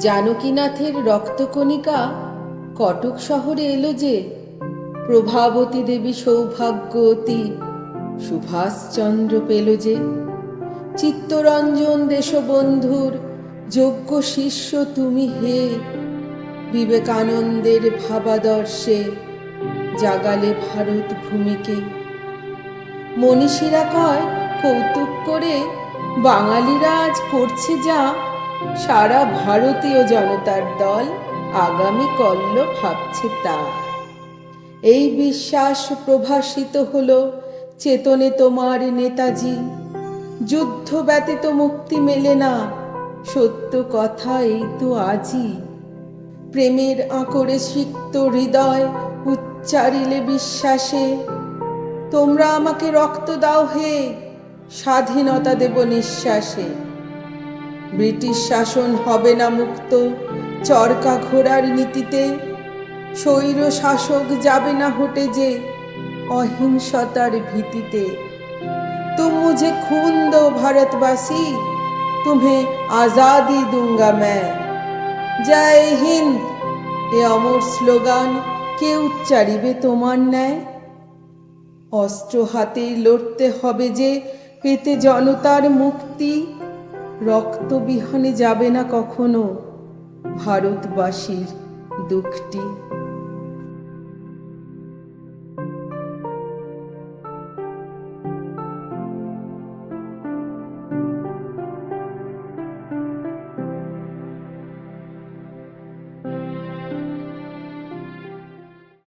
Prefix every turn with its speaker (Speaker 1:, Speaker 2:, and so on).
Speaker 1: জানকীনাথের রক্তকণিকা কটক শহরে এলো যে, প্রভাবতী দেবী সৌভাগ্যবতী সুভাষচন্দ্র পেল যে, চিত্তরঞ্জন দেশবন্ধুর যোগ্য শিষ্য তুমি হে, বিবেকানন্দের ভাবাদর্শে জাগালে ভারত ভূমিকে। মনীষীরা কয় কৌতুক করে, বাঙালিরা আজ করছে যা, সারা ভারতীয় জনতার দল আগামী কল্ল ভাবছে তা। এই বিশ্বাস প্রভাসিত হলো চেতনে তোমার নেতাজি, যুদ্ধ ব্যতীত মুক্তি মেলে না, সত্য কথা এই তো আজই। প্রেমের আঁকড়ে সিক্ত হৃদয় উচ্চারিলে বিশ্বাসে, তোমরা আমাকে রক্ত দাও হে, স্বাধীনতা দেব নিঃশ্বাসে। ব্রিটিশ শাসন হবে না মুক্ত চরকা ঘোড়ার নীতিতে, স্বৈর শাসক যাবে না হটে যে অহিংসতার ভীতিতে। তুম মুঝে খুন দো ভারতবাসী, तुम्हें आजादी दूंगा मैं। জয় হিন্দ এ অমর স্লোগান কে উচ্চারিবে তোমার ন্যায়? অস্ত্র হাতে লড়তে হবে যে পেতে জনতার মুক্তি, রক্তবিহনে যাবে না কখনো ভারতবাসীর দুঃখটি।